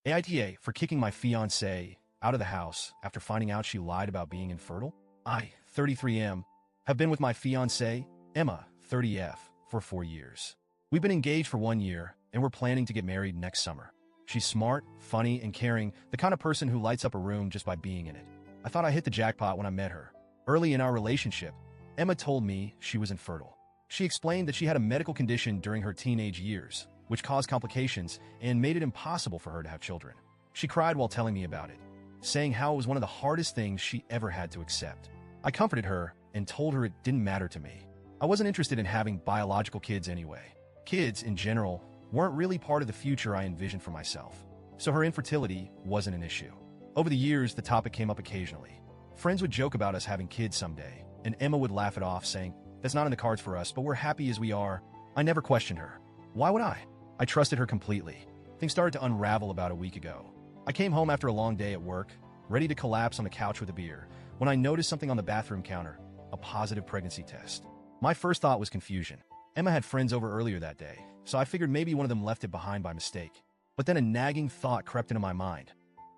AITA for kicking my fiancée out of the house after finding out she lied about being infertile. I, 33M, have been with my fiancée, Emma, 30F, for 4 years. We've been engaged for 1 year, and we're planning to get married next summer. She's smart, funny, and caring, the kind of person who lights up a room just by being in it. I thought I hit the jackpot when I met her. Early in our relationship, Emma told me she was infertile. She explained that she had a medical condition during her teenage years, which caused complications and made it impossible for her to have children. She cried while telling me about it, saying how it was one of the hardest things she ever had to accept. I comforted her and told her it didn't matter to me. I wasn't interested in having biological kids anyway. Kids, in general, weren't really part of the future I envisioned for myself, so her infertility wasn't an issue. Over the years, the topic came up occasionally. Friends would joke about us having kids someday, and Emma would laugh it off, saying, "That's not in the cards for us, but we're happy as we are." I never questioned her. Why would I? I trusted her completely. Things started to unravel about a week ago. I came home after a long day at work, ready to collapse on the couch with a beer, when I noticed something on the bathroom counter, a positive pregnancy test. My first thought was confusion. Emma had friends over earlier that day, so I figured maybe one of them left it behind by mistake. But then a nagging thought crept into my mind.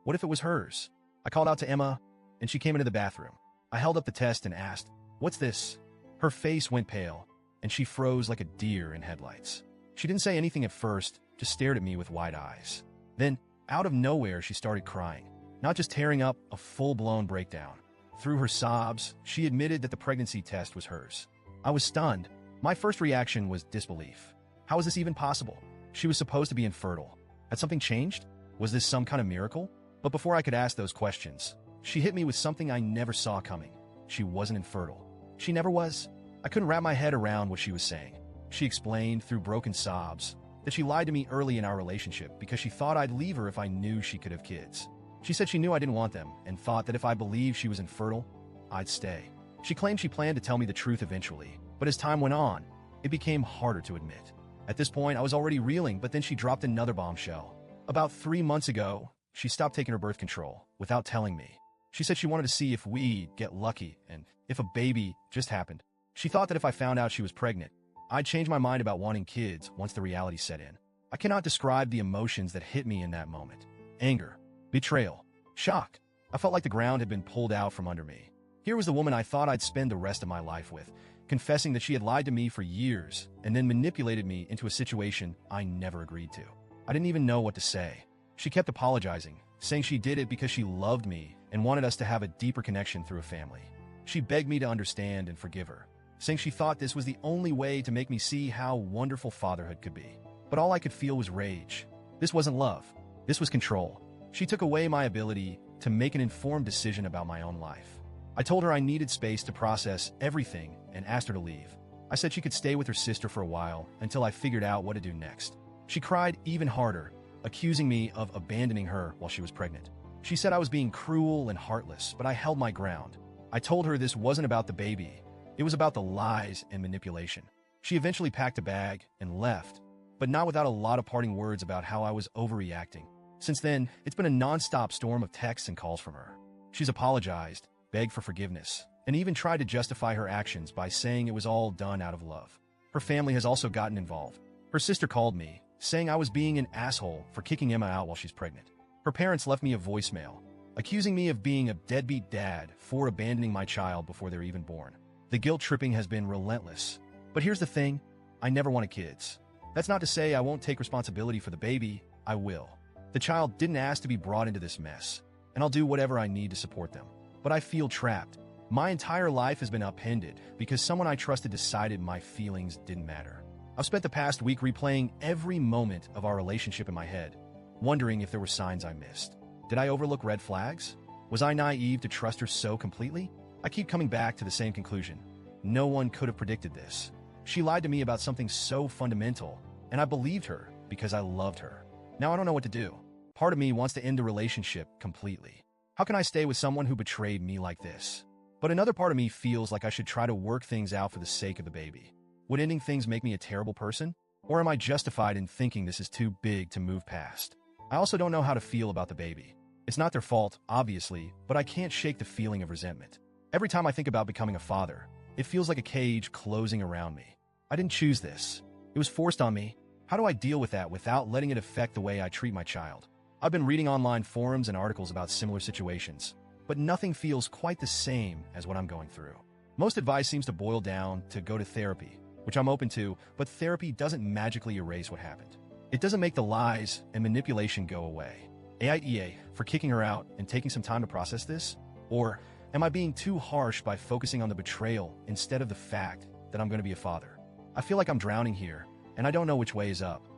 What if it was hers? I called out to Emma, and she came into the bathroom. I held up the test and asked, "What's this?" Her face went pale, and she froze like a deer in headlights. She didn't say anything at first, just stared at me with wide eyes. Then, out of nowhere, she started crying, not just tearing up, a full-blown breakdown. Through her sobs, she admitted that the pregnancy test was hers. I was stunned. My first reaction was disbelief. How was this even possible? She was supposed to be infertile. Had something changed? Was this some kind of miracle? But before I could ask those questions, she hit me with something I never saw coming. She wasn't infertile. She never was. I couldn't wrap my head around what she was saying. She explained, through broken sobs, that she lied to me early in our relationship because she thought I'd leave her if I knew she could have kids. She said she knew I didn't want them and thought that if I believed she was infertile, I'd stay. She claimed she planned to tell me the truth eventually, but as time went on, it became harder to admit. At this point, I was already reeling, but then she dropped another bombshell. About 3 months ago, she stopped taking her birth control without telling me. She said she wanted to see if we'd get lucky and if a baby just happened. She thought that if I found out she was pregnant, I'd change my mind about wanting kids once the reality set in. I cannot describe the emotions that hit me in that moment. Anger, betrayal, shock. I felt like the ground had been pulled out from under me. Here was the woman I thought I'd spend the rest of my life with, confessing that she had lied to me for years and then manipulated me into a situation I never agreed to. I didn't even know what to say. She kept apologizing, saying she did it because she loved me and wanted us to have a deeper connection through a family. She begged me to understand and forgive her, saying she thought this was the only way to make me see how wonderful fatherhood could be. But all I could feel was rage. This wasn't love. This was control. She took away my ability to make an informed decision about my own life. I told her I needed space to process everything and asked her to leave. I said she could stay with her sister for a while until I figured out what to do next. She cried even harder, accusing me of abandoning her while she was pregnant. She said I was being cruel and heartless, but I held my ground. I told her this wasn't about the baby. It was about the lies and manipulation. She eventually packed a bag and left, but not without a lot of parting words about how I was overreacting. Since then, it's been a non-stop storm of texts and calls from her. She's apologized, begged for forgiveness, and even tried to justify her actions by saying it was all done out of love. Her family has also gotten involved. Her sister called me, saying I was being an asshole for kicking Emma out while she's pregnant. Her parents left me a voicemail, accusing me of being a deadbeat dad for abandoning my child before they're even born. The guilt tripping has been relentless. But here's the thing, I never wanted kids. That's not to say I won't take responsibility for the baby, I will. The child didn't ask to be brought into this mess, and I'll do whatever I need to support them. But I feel trapped. My entire life has been upended because someone I trusted decided my feelings didn't matter. I've spent the past week replaying every moment of our relationship in my head, wondering if there were signs I missed. Did I overlook red flags? Was I naive to trust her so completely? I keep coming back to the same conclusion. No one could have predicted this. She lied to me about something so fundamental, and I believed her because I loved her. Now I don't know what to do. Part of me wants to end the relationship completely. How can I stay with someone who betrayed me like this? But another part of me feels like I should try to work things out for the sake of the baby. Would ending things make me a terrible person? Or am I justified in thinking this is too big to move past? I also don't know how to feel about the baby. It's not their fault, obviously, but I can't shake the feeling of resentment. Every time I think about becoming a father, it feels like a cage closing around me. I didn't choose this. It was forced on me. How do I deal with that without letting it affect the way I treat my child? I've been reading online forums and articles about similar situations, but nothing feels quite the same as what I'm going through. Most advice seems to boil down to go to therapy, which I'm open to, but therapy doesn't magically erase what happened. It doesn't make the lies and manipulation go away. AITA for kicking her out and taking some time to process this? Or am I being too harsh by focusing on the betrayal instead of the fact that I'm going to be a father? I feel like I'm drowning here, and I don't know which way is up.